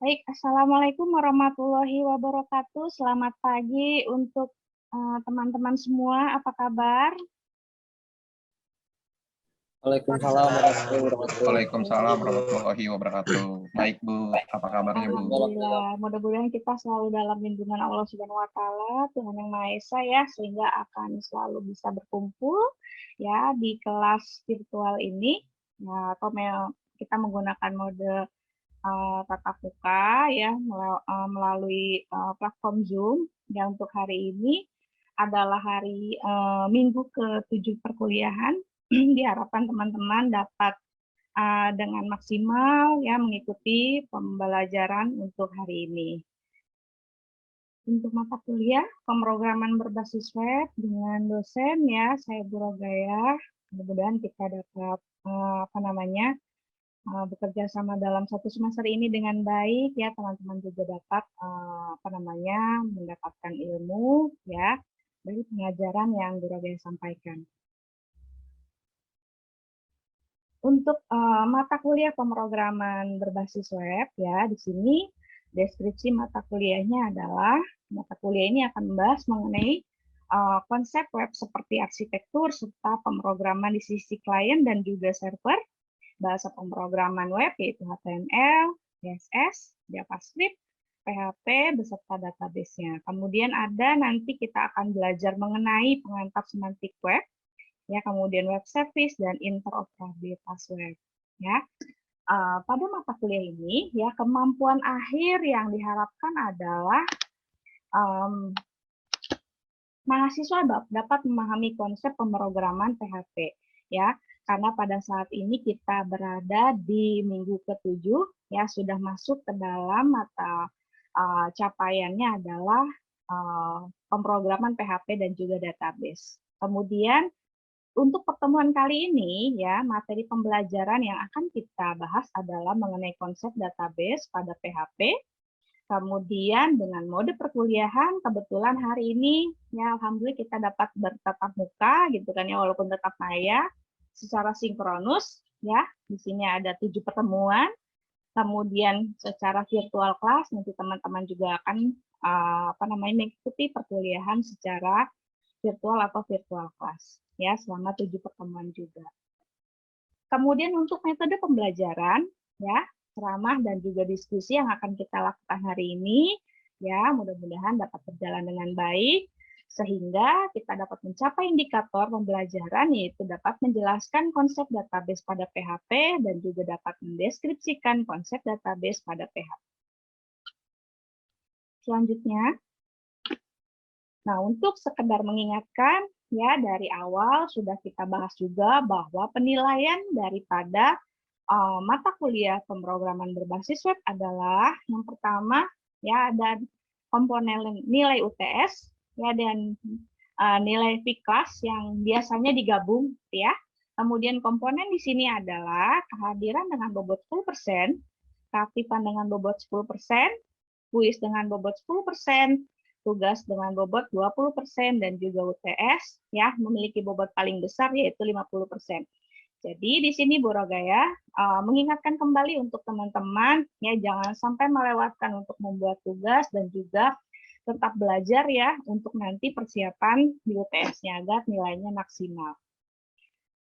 Baik, Assalamualaikum warahmatullahi wabarakatuh. Selamat pagi untuk teman-teman semua. Apa kabar? Waalaikumsalam warahmatullahi wabarakatuh. Waalaikumsalam warahmatullahi wabarakatuh. Baik Bu, apa kabarnya Bu? Alhamdulillah. Mudah-mudahan kita selalu dalam lindungan Allah Subhanahu Wa Taala, Tuhan yang Maha Esa ya, sehingga akan selalu bisa berkumpul ya di kelas virtual ini. Nah, atau kita menggunakan mode tatap muka ya melalui platform Zoom. Dan untuk hari ini adalah hari Minggu ke-7 perkuliahan. Diharapkan teman-teman dapat dengan maksimal ya mengikuti pembelajaran untuk hari ini. Untuk mata kuliah pemrograman berbasis web dengan dosen ya, saya Bu Rogaya. Mudah-mudahan kita dapat bekerja sama dalam satu semester ini dengan baik ya, teman-teman juga dapat mendapatkan ilmu ya dari pengajaran yang Bu Rogaya sampaikan. Untuk mata kuliah pemrograman berbasis web ya, di sini deskripsi mata kuliahnya adalah mata kuliah ini akan membahas mengenai konsep web seperti arsitektur serta pemrograman di sisi klien dan juga server, bahasa pemrograman web yaitu HTML, CSS, JavaScript, PHP beserta database-nya. Kemudian ada nanti kita akan belajar mengenai pengantar semantik web, ya, kemudian web service dan interoperabilitas web. Ya, pada mata kuliah ini, ya kemampuan akhir yang diharapkan adalah mahasiswa dapat memahami konsep pemrograman PHP, ya, karena pada saat ini kita berada di minggu ke-7, ya sudah masuk ke dalam mata capaiannya adalah pemrograman PHP dan juga database. Kemudian untuk pertemuan kali ini, ya, materi pembelajaran yang akan kita bahas adalah mengenai konsep database pada PHP. Kemudian dengan mode perkuliahan, kebetulan hari ini, ya, alhamdulillah kita dapat bertatap muka, gitu kan ya, walaupun tetap maya, secara sinkronus, ya. Di sini ada 7 pertemuan. Kemudian secara virtual class, nanti teman-teman juga akan mengikuti perkuliahan secara virtual atau virtual class ya selama 7 pertemuan juga. Kemudian untuk metode pembelajaran ya, ceramah dan juga diskusi yang akan kita lakukan hari ini ya, mudah-mudahan dapat berjalan dengan baik sehingga kita dapat mencapai indikator pembelajaran yaitu dapat menjelaskan konsep database pada PHP dan juga dapat mendeskripsikan konsep database pada PHP. Selanjutnya, nah, untuk sekedar mengingatkan, ya dari awal sudah kita bahas juga bahwa penilaian daripada mata kuliah pemrograman berbasis web adalah yang pertama, ya ada komponen nilai UTS, ya dan nilai V-class yang biasanya digabung, ya. Kemudian komponen di sini adalah kehadiran dengan bobot 10%, keaktifan dengan bobot 10%, kuis dengan bobot 10%, tugas dengan bobot 20% dan juga UTS ya memiliki bobot paling besar yaitu 50%. Jadi di sini Bu Rogaya mengingatkan kembali untuk teman-teman ya jangan sampai melewatkan untuk membuat tugas dan juga tetap belajar ya untuk nanti persiapan di UTS-nya agar nilainya maksimal.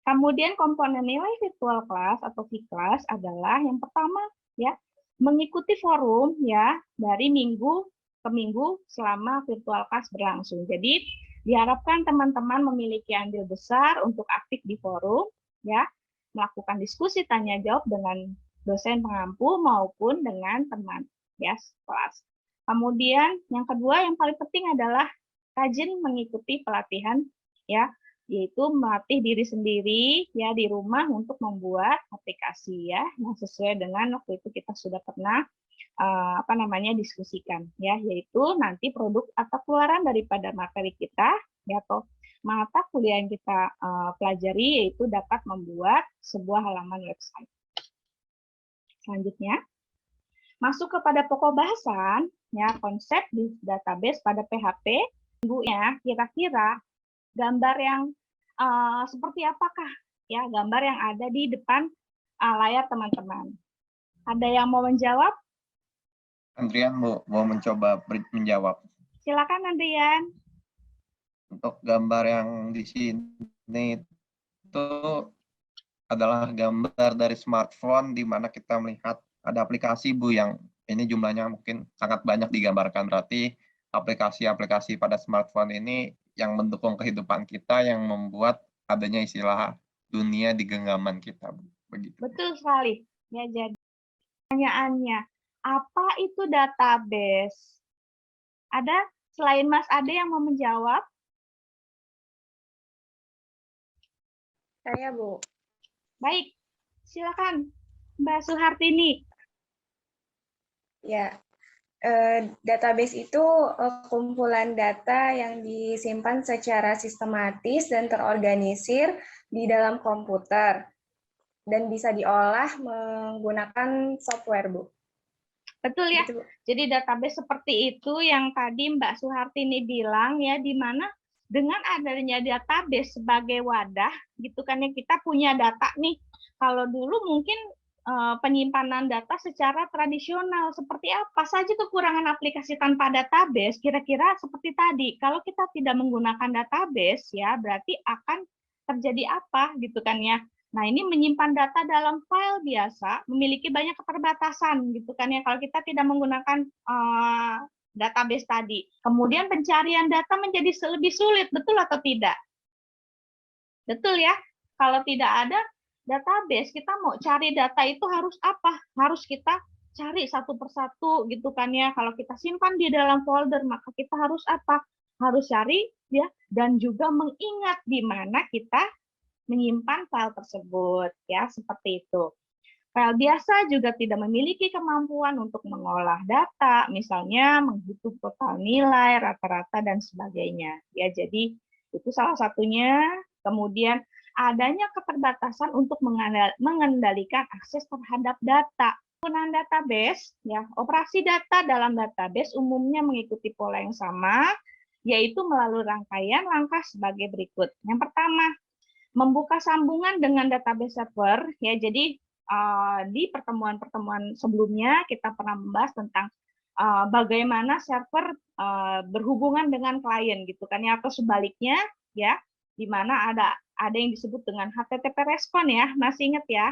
Kemudian komponen nilai virtual class atau V-class adalah yang pertama ya mengikuti forum ya dari minggu ke minggu selama virtual class berlangsung. Jadi diharapkan teman-teman memiliki andil besar untuk aktif di forum, ya, melakukan diskusi tanya jawab dengan dosen pengampu maupun dengan teman, ya, kelas. Kemudian yang kedua yang paling penting adalah rajin mengikuti pelatihan, ya, yaitu melatih diri sendiri ya di rumah untuk membuat aplikasi ya yang sesuai dengan waktu itu kita sudah pernah diskusikan ya, yaitu nanti produk atau keluaran daripada materi kita ya atau mata kuliah yang kita pelajari yaitu dapat membuat sebuah halaman website. Selanjutnya masuk kepada pokok bahasan ya konsep di database pada PHP. Ibunya kira-kira gambar yang seperti apakah ya gambar yang ada di depan layar teman-teman? Ada yang mau menjawab? Andrian mau mencoba menjawab. Silakan Andrian. Untuk gambar yang di sini itu adalah gambar dari smartphone di mana kita melihat ada aplikasi Bu yang ini jumlahnya mungkin sangat banyak digambarkan. Berarti aplikasi-aplikasi pada smartphone ini yang mendukung kehidupan kita yang membuat adanya istilah dunia di genggaman kita Bu. Begitu. Betul sekali. Ya, jadi pertanyaannya, apa itu database? Ada selain Mas Ade yang mau menjawab? Saya, Bu. Baik, silakan Mbak Suhartini. Ya, database itu kumpulan data yang disimpan secara sistematis dan terorganisir di dalam komputer dan bisa diolah menggunakan software, Bu. Betul ya. Gitu, Bu. Jadi database seperti itu yang tadi Mbak Suhartini bilang ya, di mana dengan adanya database sebagai wadah gitu kan ya, kita punya data nih. Kalau dulu mungkin penyimpanan data secara tradisional seperti apa saja kekurangan aplikasi tanpa database, kira-kira seperti tadi. Kalau kita tidak menggunakan database ya, berarti akan terjadi apa gitu kan ya. Nah, ini menyimpan data dalam file biasa memiliki banyak keterbatasan gitu kan ya, kalau kita tidak menggunakan database tadi. Kemudian pencarian data menjadi lebih sulit, betul atau tidak? Betul ya. Kalau tidak ada database, kita mau cari data itu harus apa? Harus kita cari satu persatu gitu kan ya. Kalau kita simpan di dalam folder, maka kita harus apa? Harus cari ya, dan juga mengingat di mana kita menyimpan file tersebut ya, seperti itu. File biasa juga tidak memiliki kemampuan untuk mengolah data, misalnya menghitung total nilai, rata-rata dan sebagainya. Ya, jadi itu salah satunya. Kemudian adanya keterbatasan untuk mengendalikan akses terhadap data. Penggunaan database, ya, operasi data dalam database umumnya mengikuti pola yang sama, yaitu melalui rangkaian langkah sebagai berikut. Yang pertama, membuka sambungan dengan database server, ya. Jadi di pertemuan-pertemuan sebelumnya kita pernah membahas tentang bagaimana server berhubungan dengan klien gitu kan ya, atau sebaliknya ya, di mana ada yang disebut dengan HTTP respon ya, masih ingat ya.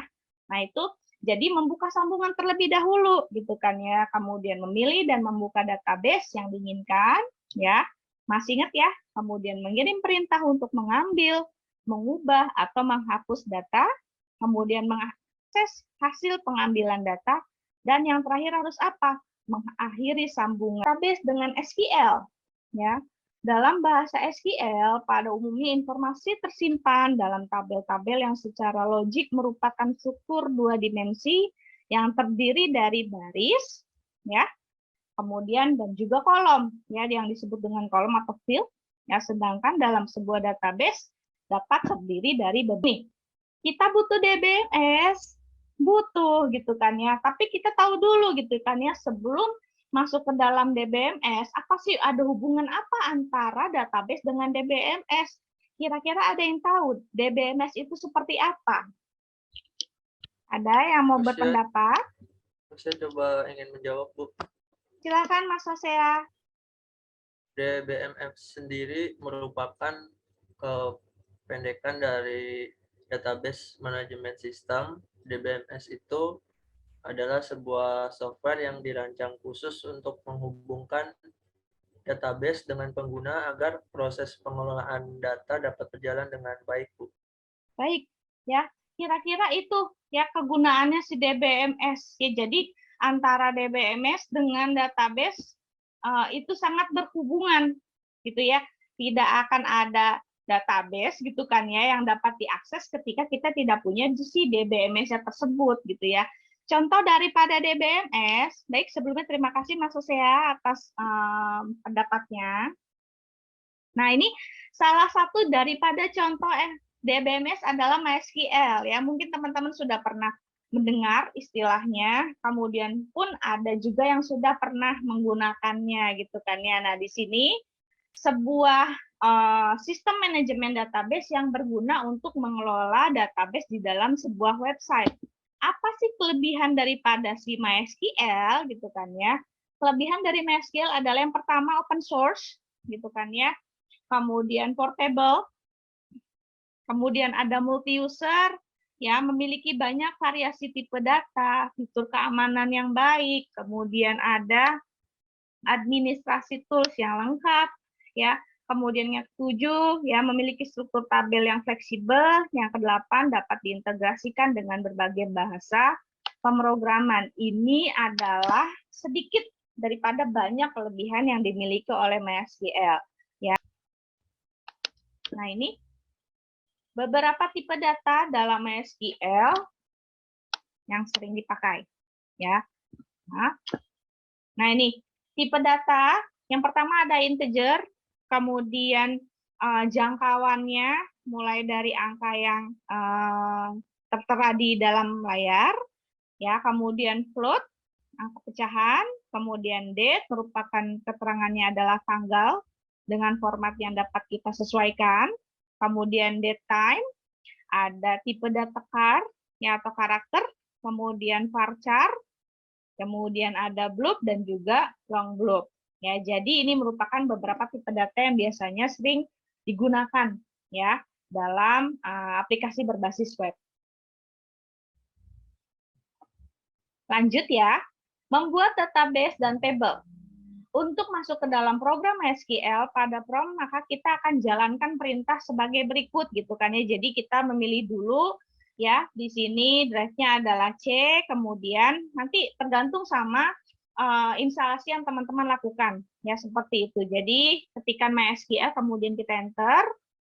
Nah, itu jadi membuka sambungan terlebih dahulu gitu kan ya, kemudian memilih dan membuka database yang diinginkan ya, masih ingat ya, kemudian mengirim perintah untuk mengambil, mengubah atau menghapus data, kemudian mengakses hasil pengambilan data, dan yang terakhir harus apa? Mengakhiri sambungan database dengan SQL. Ya, dalam bahasa SQL, pada umumnya informasi tersimpan dalam tabel-tabel yang secara logik merupakan struktur dua dimensi yang terdiri dari baris, ya, kemudian dan juga kolom, ya, yang disebut dengan kolom atau field. Ya, sedangkan dalam sebuah database dapat terdiri dari beberapa. Kita butuh DBMS, butuh gitu kan ya. Tapi kita tahu dulu gitu kan ya, sebelum masuk ke dalam DBMS, apa sih, ada hubungan apa antara database dengan DBMS? Kira-kira ada yang tahu DBMS itu seperti apa? Ada yang mau berpendapat? Saya coba ingin menjawab, Bu. Silakan Mas Hosea. DBMS sendiri merupakan kependekan dari Database Management System. DBMS itu adalah sebuah software yang dirancang khusus untuk menghubungkan database dengan pengguna agar proses pengelolaan data dapat berjalan dengan baik, Bu. Baik, ya. Kira-kira itu ya kegunaannya si DBMS. Ya, jadi antara DBMS dengan database itu sangat berhubungan gitu ya. Tidak akan ada database gitu kan ya yang dapat diakses ketika kita tidak punya si DBMS-nya tersebut gitu ya. Contoh daripada DBMS, baik, sebelumnya terima kasih Mas Hosea atas pendapatnya. Nah, ini salah satu daripada contoh DBMS adalah MySQL ya. Mungkin teman-teman sudah pernah mendengar istilahnya, kemudian pun ada juga yang sudah pernah menggunakannya gitu kan ya. Nah, di sini sebuah sistem manajemen database yang berguna untuk mengelola database di dalam sebuah website. Apa sih kelebihan daripada si MySQL gitu kan ya? kelebihan dari MySQL adalah yang pertama open source, gitu kan ya. Kemudian portable, kemudian ada multi user, ya, memiliki banyak variasi tipe data, fitur keamanan yang baik, kemudian ada administrasi tools yang lengkap, ya. Kemudian yang ketujuh, ya, memiliki struktur tabel yang fleksibel. Yang kedelapan, dapat diintegrasikan dengan berbagai bahasa pemrograman. Ini adalah sedikit daripada banyak kelebihan yang dimiliki oleh MySQL. Ya. Nah, ini beberapa tipe data dalam MySQL yang sering dipakai. Ya. Nah, ini tipe data. Yang pertama ada integer, kemudian jangkauannya mulai dari angka yang tertera di dalam layar, ya, kemudian float, angka pecahan, kemudian date, merupakan keterangannya adalah tanggal dengan format yang dapat kita sesuaikan, kemudian date time, ada tipe data char, ya, atau karakter, kemudian varchar, kemudian ada blob dan juga long blob. Ya, jadi ini merupakan beberapa tipe data yang biasanya sering digunakan, ya, dalam aplikasi berbasis web. Lanjut ya, membuat database dan table. Untuk masuk ke dalam program SQL pada prompt, maka kita akan jalankan perintah sebagai berikut, gitu kan ya. Jadi kita memilih dulu, ya, di sini drive-nya adalah C, kemudian nanti tergantung sama instalasi yang teman-teman lakukan, ya, seperti itu. Jadi ketika MySQL kemudian kita enter,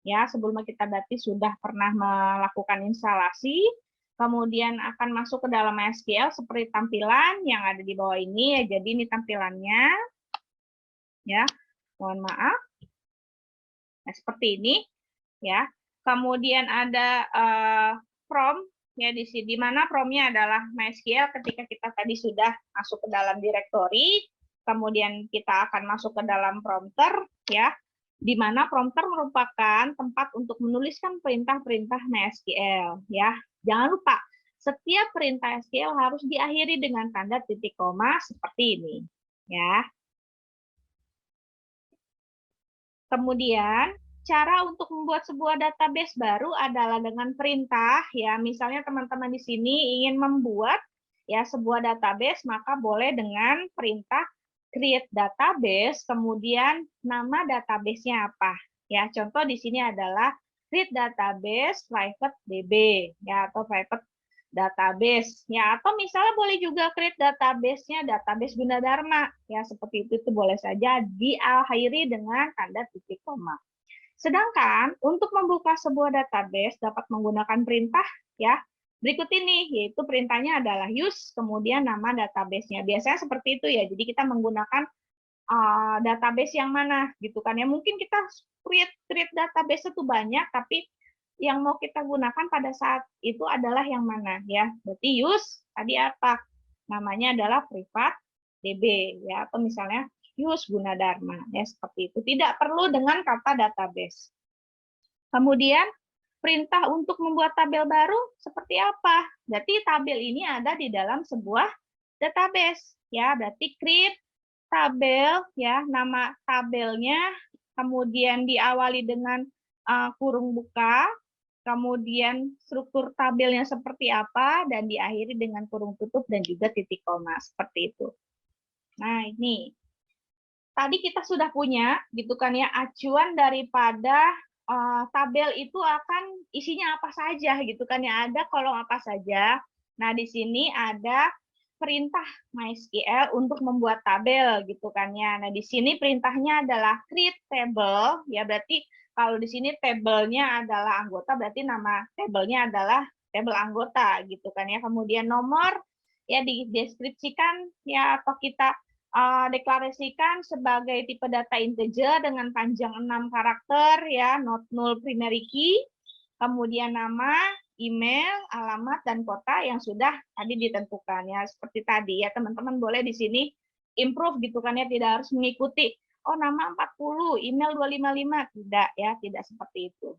ya, sebelumnya kita berarti sudah pernah melakukan instalasi, kemudian akan masuk ke dalam MySQL seperti tampilan yang ada di bawah ini, ya. Jadi ini tampilannya, ya, mohon maaf, nah, seperti ini, ya. Kemudian ada prompt, ya, di mana prompt-nya adalah MySQL ketika kita tadi sudah masuk ke dalam directory, kemudian kita akan masuk ke dalam prompter, ya, di mana prompter merupakan tempat untuk menuliskan perintah-perintah MySQL, ya. Jangan lupa, setiap perintah SQL harus diakhiri dengan tanda titik koma seperti ini, ya. Kemudian cara untuk membuat sebuah database baru adalah dengan perintah, ya. Misalnya teman-teman di sini ingin membuat, ya, sebuah database, maka boleh dengan perintah create database, kemudian nama database-nya apa, ya. Contoh di sini adalah create database private DB, ya, atau private database, ya, atau misalnya boleh juga create database-nya database Gunadarma, ya, seperti itu boleh saja diakhiri dengan tanda titik koma. Sedangkan untuk membuka sebuah database dapat menggunakan perintah, ya, berikut ini, yaitu perintahnya adalah use, kemudian nama database-nya. Biasanya seperti itu, ya, jadi kita menggunakan database yang mana, gitu kan, ya. Mungkin kita create database itu banyak, tapi yang mau kita gunakan pada saat itu adalah yang mana, ya. Berarti use tadi apa? Namanya adalah privat DB, ya, atau misalnya use Gunadarma, ya, seperti itu. Tidak perlu dengan kata database. Kemudian perintah untuk membuat tabel baru seperti apa? Berarti tabel ini ada di dalam sebuah database, ya. Berarti create tabel, ya, nama tabelnya, kemudian diawali dengan kurung buka, kemudian struktur tabelnya seperti apa, dan diakhiri dengan kurung tutup dan juga titik koma, seperti itu. Nah, ini. Tadi kita sudah punya, gitu kan ya, acuan daripada tabel itu akan isinya apa saja, gitu kan ya, ada kolom apa saja. Nah, di sini ada perintah MySQL untuk membuat tabel, gitu kan ya. Nah, di sini perintahnya adalah create table, ya, berarti kalau di sini tabelnya adalah anggota, berarti nama tabelnya adalah tabel anggota, gitu kan ya. Kemudian nomor, ya, dideskripsikan, ya, atau kita deklarasikan sebagai tipe data integer dengan panjang 6 karakter, ya, not null primary key. Kemudian nama, email, alamat, dan kota yang sudah tadi ditentukan, ya, seperti tadi, ya. Teman-teman boleh di sini improve, gitu kan ya, tidak harus mengikuti, oh, nama 40, email 255, tidak, ya, tidak seperti itu.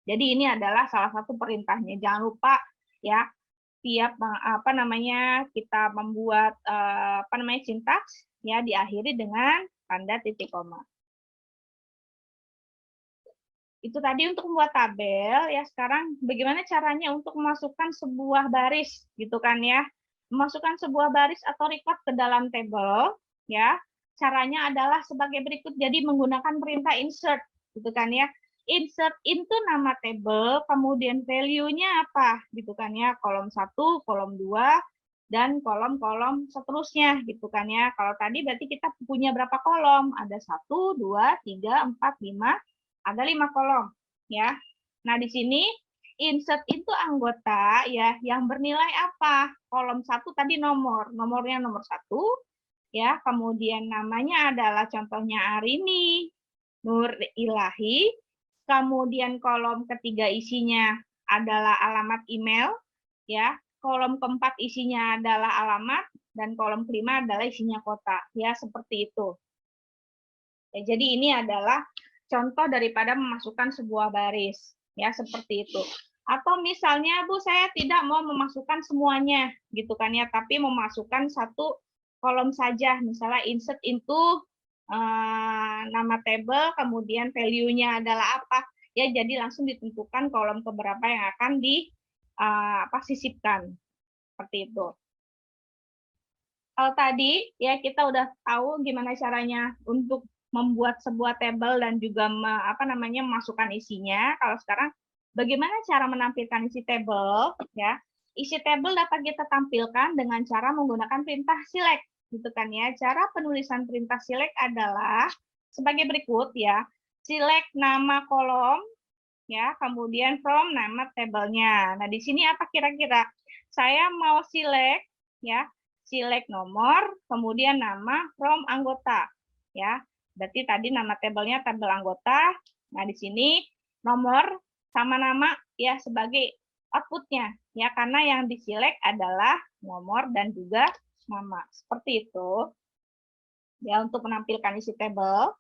Jadi ini adalah salah satu perintahnya. Jangan lupa, ya, setiap kita membuat sintaks ya diakhiri dengan tanda titik koma. Itu tadi untuk membuat tabel ya. Sekarang bagaimana caranya untuk memasukkan sebuah baris gitu kan ya. Memasukkan sebuah baris atau record ke dalam tabel ya. Caranya adalah sebagai berikut. Jadi menggunakan perintah insert gitu kan ya. Insert into nama tabel, kemudian value-nya apa gitu kan ya. Kolom 1, kolom 2 dan kolom-kolom seterusnya gitu kan ya. Kalau tadi berarti kita punya berapa kolom? Ada 1, 2, 3, 4, 5. Ada 5 kolom ya. Nah, di sini insert itu anggota ya yang bernilai apa? Kolom 1 tadi nomornya nomor 1 ya. Kemudian namanya adalah contohnya Arini Nur Ilahi. Kemudian kolom ketiga isinya adalah alamat email ya. Kolom keempat isinya adalah alamat dan kolom kelima adalah isinya kota ya, seperti itu. Ya, jadi ini adalah contoh daripada memasukkan sebuah baris, ya seperti itu. Atau misalnya, Bu, saya tidak mau memasukkan semuanya, gitu kan ya, tapi memasukkan satu kolom saja, misalnya insert into nama table, kemudian value-nya adalah apa, ya jadi langsung ditentukan kolom keberapa yang akan disisipkan, seperti itu. Kalau tadi ya kita udah tahu gimana caranya untuk membuat sebuah tabel dan juga memasukkan isinya. Kalau sekarang bagaimana cara menampilkan isi tabel ya? Isi tabel dapat kita tampilkan dengan cara menggunakan perintah select gitu kan ya. Cara penulisan perintah select adalah sebagai berikut ya. Select nama kolom ya, kemudian from nama tabelnya. Nah, di sini apa kira-kira? Saya mau select ya. Select nomor, kemudian nama from anggota ya. Berarti tadi nama tabelnya tabel anggota. Nah, di sini nomor sama nama ya sebagai outputnya ya, karena yang diselect adalah nomor dan juga nama. Seperti itu. Ya, untuk menampilkan isi tabel.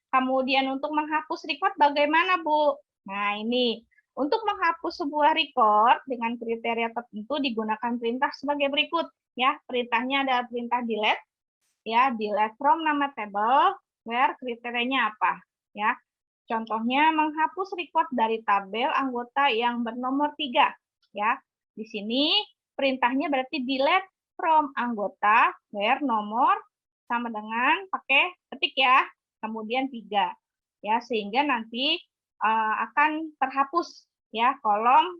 Kemudian untuk menghapus record bagaimana, Bu? Nah, ini untuk menghapus sebuah record dengan kriteria tertentu digunakan perintah sebagai berikut ya. Perintahnya adalah perintah delete ya, delete from nama table where kriterianya apa ya. Contohnya menghapus record dari tabel anggota yang bernomor 3 ya. Di sini perintahnya berarti delete from anggota where nomor sama dengan pakai ketik ya, kemudian 3 ya, sehingga nanti akan terhapus ya kolom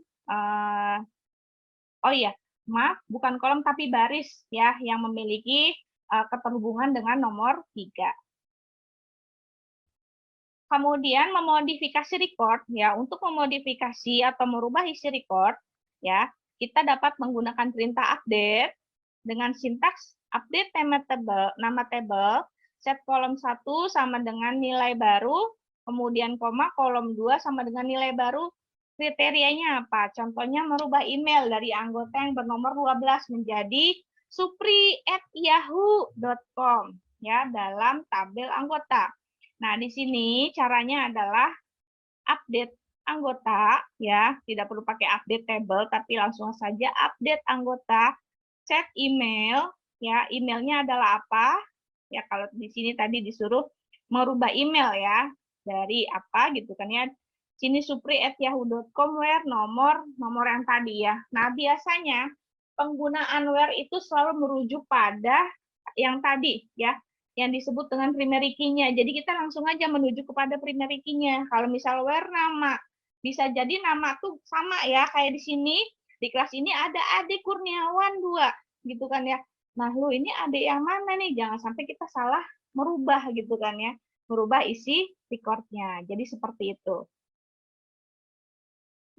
oh iya, maaf, bukan kolom tapi baris ya yang memiliki keterhubungan dengan nomor 3. Kemudian memodifikasi record ya, untuk memodifikasi atau merubah isi record ya, kita dapat menggunakan perintah update dengan sintaks update nama table, set kolom 1 sama dengan nilai baru, kemudian koma kolom 2 sama dengan nilai baru. Kriterianya apa? Contohnya merubah email dari anggota yang bernomor 12 menjadi supri@yahoo.com ya dalam tabel anggota. Nah, di sini caranya adalah update anggota ya, tidak perlu pakai update table tapi langsung saja update anggota, set email ya, emailnya adalah apa? Ya, kalau di sini tadi disuruh merubah email ya, dari apa gitu kan ya. Sini supri@yahoo.com where nomor yang tadi ya. Nah, biasanya penggunaan where itu selalu merujuk pada yang tadi ya, yang disebut dengan primary key-nya. Jadi kita langsung aja menuju kepada primary key-nya. Kalau misal where nama, bisa jadi nama tuh sama ya, kayak di sini, di kelas ini ada Ade Kurniawan 2, gitu kan ya. Nah, lu ini adik yang mana nih? Jangan sampai kita salah merubah gitu kan ya. Merubah isi record-nya. Jadi seperti itu.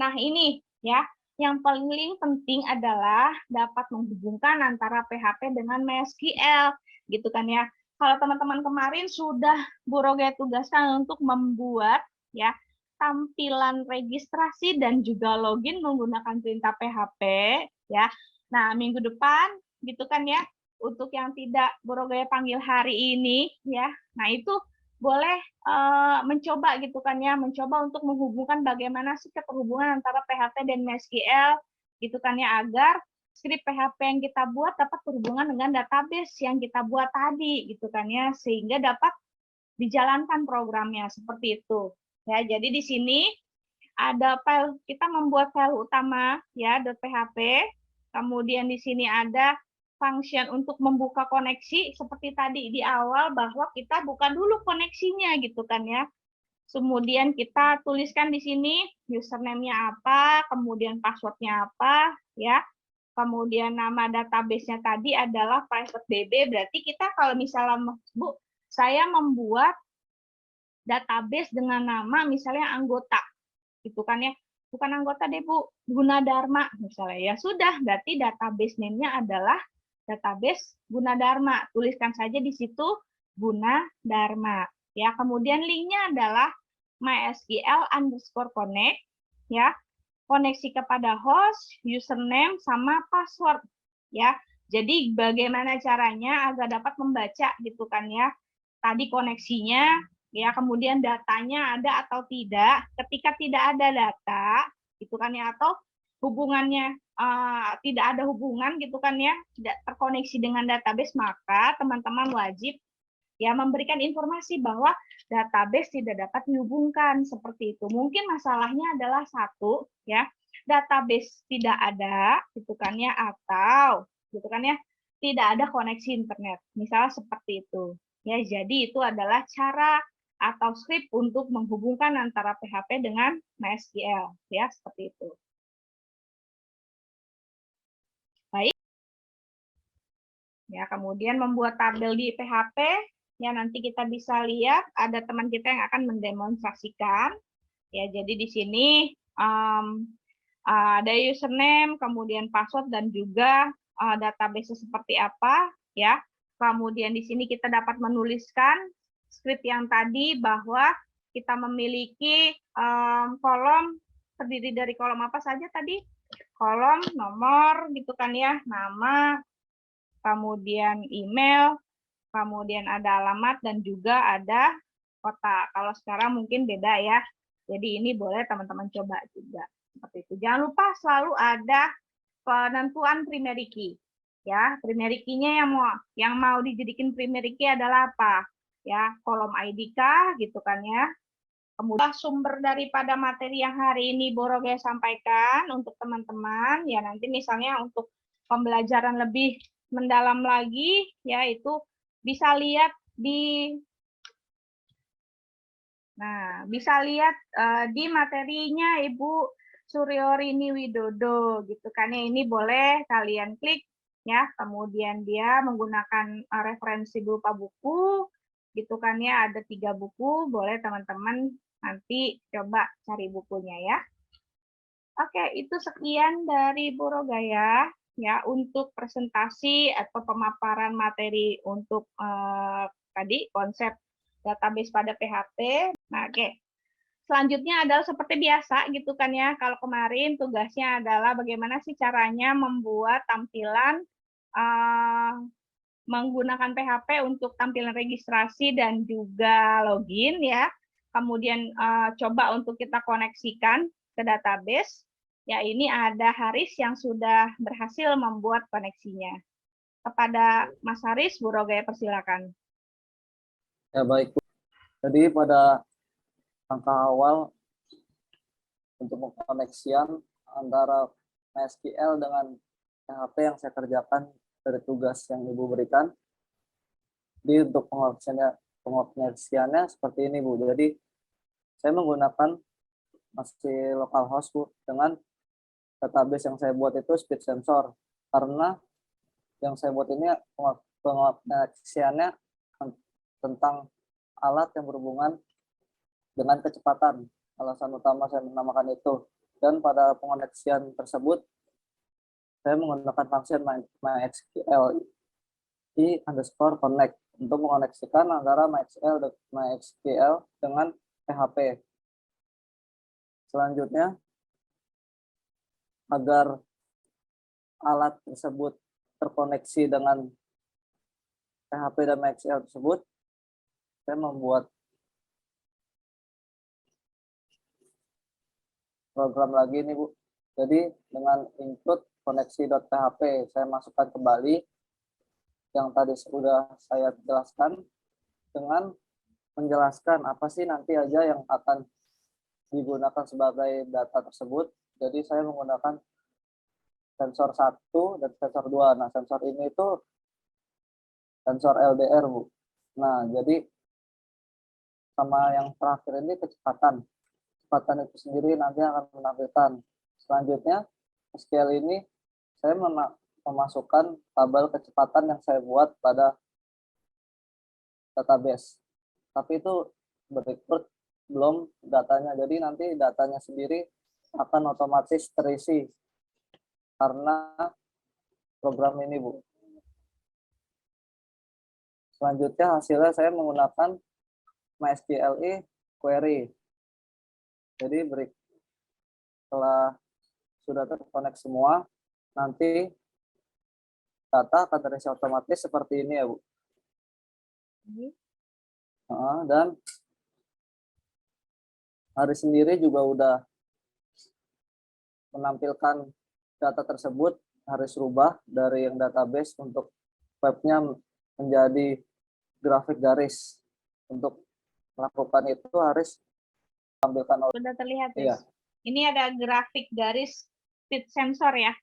Nah, ini ya, yang paling penting adalah dapat menghubungkan antara PHP dengan MySQL, gitu kan ya. Kalau teman-teman kemarin sudah Bu Roge tugaskan untuk membuat ya tampilan registrasi dan juga login menggunakan perintah PHP ya. Nah, minggu depan gitu kan ya, untuk yang tidak Bu Roge panggil hari ini ya. Nah, itu boleh mencoba gitu kan ya, mencoba untuk menghubungkan bagaimana sih keterhubungan antara PHP dan MySQL gitu kan ya, agar script PHP yang kita buat dapat berhubungan dengan database yang kita buat tadi gitu kan ya, sehingga dapat dijalankan programnya seperti itu. Ya, jadi di sini ada file, kita membuat file utama ya .php, kemudian di sini ada function untuk membuka koneksi seperti tadi di awal bahwa kita buka dulu koneksinya gitu kan ya. Kemudian kita tuliskan di sini username-nya apa, kemudian password-nya apa ya. Kemudian nama database-nya tadi adalah private DB, berarti kita kalau misalnya Bu, saya membuat database dengan nama misalnya anggota gitu kan ya, bukan anggota deh Bu, Gunadarma misalnya, ya sudah, berarti database name-nya adalah database Gunadarma, tuliskan saja di situ Gunadarma ya. Kemudian linknya adalah mysql_connect ya, koneksi kepada host, username sama password ya. Jadi bagaimana caranya agar dapat membaca gitu kan ya, tadi koneksinya ya, kemudian datanya ada atau tidak. Ketika tidak ada data gitu kan ya, atau hubungannya tidak ada hubungan gitu kan ya, tidak terkoneksi dengan database, maka teman-teman wajib ya memberikan informasi bahwa database tidak dapat dihubungkan seperti itu. Mungkin masalahnya adalah satu ya, database tidak ada gitu kan ya, atau gitu kan ya, tidak ada koneksi internet. Misalnya seperti itu. Ya, jadi itu adalah cara atau script untuk menghubungkan antara PHP dengan MySQL ya, seperti itu. Baik. Ya, kemudian membuat tabel di PHP ya, nanti kita bisa lihat ada teman kita yang akan mendemonstrasikan. Ya, jadi di sini ada username, kemudian password dan juga database seperti apa ya. Kemudian di sini kita dapat menuliskan script yang tadi bahwa kita memiliki kolom terdiri dari kolom apa saja tadi? Kolom nomor gitu kan ya, nama, kemudian email, kemudian ada alamat dan juga ada kota. Kalau sekarang mungkin beda ya. Jadi ini boleh teman-teman coba juga seperti itu. Jangan lupa selalu ada penentuan primary key. Ya, primary key-nya yang mau dijadikan primary key adalah apa? Ya, kolom ID kah gitu kan ya. Kemudian sumber daripada materi yang hari ini Boroge sampaikan untuk teman-teman ya, nanti misalnya untuk pembelajaran lebih mendalam lagi ya, itu bisa lihat di di materinya Ibu Suryorini Widodo gitu kan ya. Ini boleh kalian klik ya, kemudian dia menggunakan referensi berupa buku gitu kan ya, ada 3 buku, boleh teman-teman nanti coba cari bukunya ya. Oke, itu sekian dari Bu Rogaya ya untuk presentasi atau pemaparan materi untuk tadi konsep database pada PHP. Nah, oke. Selanjutnya adalah seperti biasa gitu kan ya. Kalau kemarin tugasnya adalah bagaimana sih caranya membuat tampilan menggunakan PHP untuk tampilan registrasi dan juga login ya. Kemudian coba untuk kita koneksikan ke database. Ya, ini ada Haris yang sudah berhasil membuat koneksinya. Kepada Mas Haris, Bu Rogaya persilakan. Ya baik, Bu. Jadi pada langkah awal untuk pengkoneksian antara MySQL dengan PHP yang saya kerjakan dari tugas yang Ibu berikan. Jadi untuk pengoneksiannya seperti ini, Bu. Jadi saya menggunakan masih localhost, Bu, dengan database yang saya buat itu speed sensor, karena yang saya buat ini pengoneksiannya tentang alat yang berhubungan dengan kecepatan. Alasan utama saya menamakan itu. Dan pada pengoneksian tersebut, saya menggunakan function mysql_connect untuk mengoneksikan antara MySQL dengan PHP. Selanjutnya, agar alat tersebut terkoneksi dengan PHP dan MySQL tersebut, saya membuat program lagi nih, Bu. Jadi dengan include koneksi.php. Saya masukkan kembali yang tadi sudah saya jelaskan dengan menjelaskan apa sih nanti aja yang akan digunakan sebagai data tersebut. Jadi saya menggunakan sensor 1 dan sensor 2. Nah, sensor ini itu sensor LDR, Bu. Nah, jadi sama yang terakhir ini kecepatan. Kecepatan itu sendiri nanti akan menampilkan. Selanjutnya, SQL ini saya memasukkan tabel kecepatan yang saya buat pada database. Tapi itu berikut belum datanya. Jadi nanti datanya sendiri akan otomatis terisi karena program ini, Bu. Selanjutnya hasilnya saya menggunakan MySQL query. Jadi setelah sudah terkonek semua, nanti data akan terisi otomatis seperti ini ya, Bu. Dan hari sendiri juga udah menampilkan data tersebut, harus rubah dari yang database untuk webnya menjadi grafik garis. Untuk melakukan itu harus tampilkan. Sudah terlihat ya? Iya. Ini ada grafik garis speed sensor ya?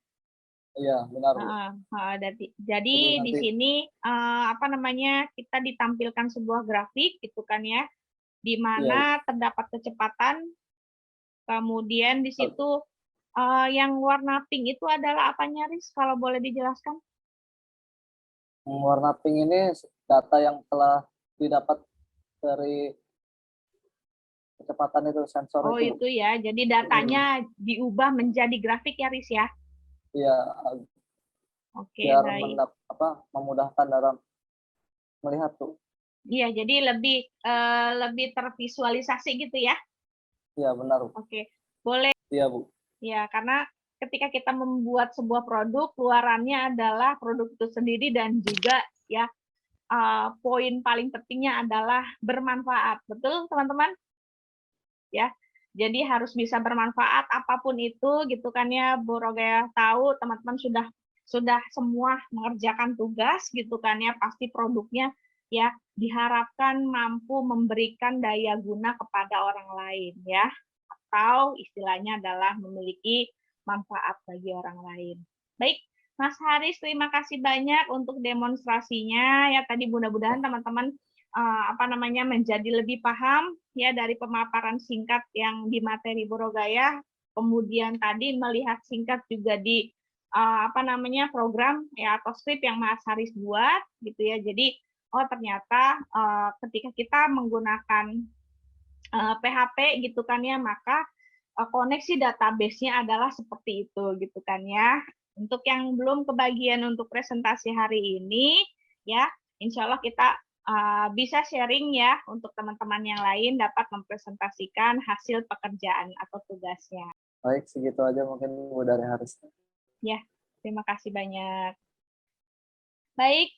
Iya, benar, Bu. Jadi di sini apa namanya, kita ditampilkan sebuah grafik gitu kan ya, di mana terdapat kecepatan, kemudian di situ yang warna pink itu adalah apanya, Riz? Kalau boleh dijelaskan? Warna pink ini data yang telah didapat dari kecepatan itu, sensor Oh, itu. itu ya. Jadi datanya diubah menjadi grafik ya, Riz ya? Iya. Oke, biar baik. Memudahkan dalam melihat tuh. Iya, jadi lebih tervisualisasi gitu ya? Iya, benar, Bu. Oke, boleh. Iya, Bu. Ya, karena ketika kita membuat sebuah produk, keluarannya adalah produk itu sendiri dan juga ya poin paling pentingnya adalah bermanfaat. Betul, teman-teman? Ya. Jadi harus bisa bermanfaat apapun itu gitu kan ya. Bu Rogaya tahu teman-teman sudah semua mengerjakan tugas gitu kan ya, pasti produknya ya diharapkan mampu memberikan daya guna kepada orang lain ya, atau istilahnya adalah memiliki manfaat bagi orang lain. Baik, Mas Haris, terima kasih banyak untuk demonstrasinya ya. Tadi mudah-mudahan teman-teman menjadi lebih paham ya dari pemaparan singkat yang di materi Bu Rogaya. Kemudian tadi melihat singkat juga di program ya atau script yang Mas Haris buat gitu ya. Jadi ternyata ketika kita menggunakan PHP gitu kan ya, maka koneksi database-nya adalah seperti itu gitu kan ya. Untuk yang belum kebagian untuk presentasi hari ini ya, insya Allah kita bisa sharing ya untuk teman-teman yang lain dapat mempresentasikan hasil pekerjaan atau tugasnya. Baik, segitu aja mungkin Bu dari Haris. Ya, terima kasih banyak. Baik,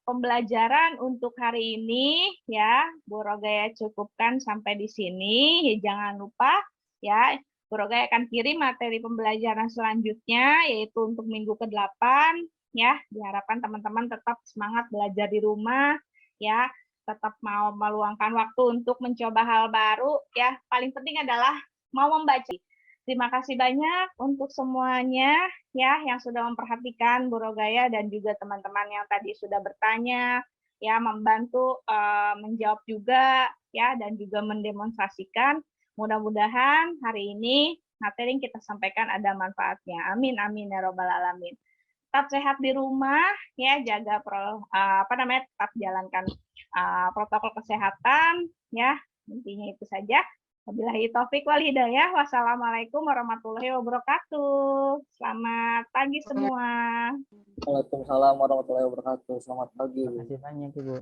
pembelajaran untuk hari ini ya, Bu Rogaya cukupkan sampai di sini. Ya, jangan lupa ya, Bu Rogaya akan kirim materi pembelajaran selanjutnya, yaitu untuk minggu ke-8 ya. Diharapkan teman-teman tetap semangat belajar di rumah ya, tetap mau meluangkan waktu untuk mencoba hal baru ya. Paling penting adalah mau membaca. Terima kasih banyak untuk semuanya ya yang sudah memperhatikan Bu Rogaya dan juga teman-teman yang tadi sudah bertanya ya, membantu menjawab juga ya, dan juga mendemonstrasikan. Mudah-mudahan hari ini materi yang kita sampaikan ada manfaatnya. Amin amin ya robbal alamin. Tetap sehat di rumah ya, jaga tetap jalankan protokol kesehatan ya. Intinya itu saja. Wabillahi taufik wal hidayah. Wassalamualaikum warahmatullahi wabarakatuh. Selamat pagi semua. Waalaikumsalam warahmatullahi wabarakatuh. Selamat pagi. Terima kasih banyak, Ibu.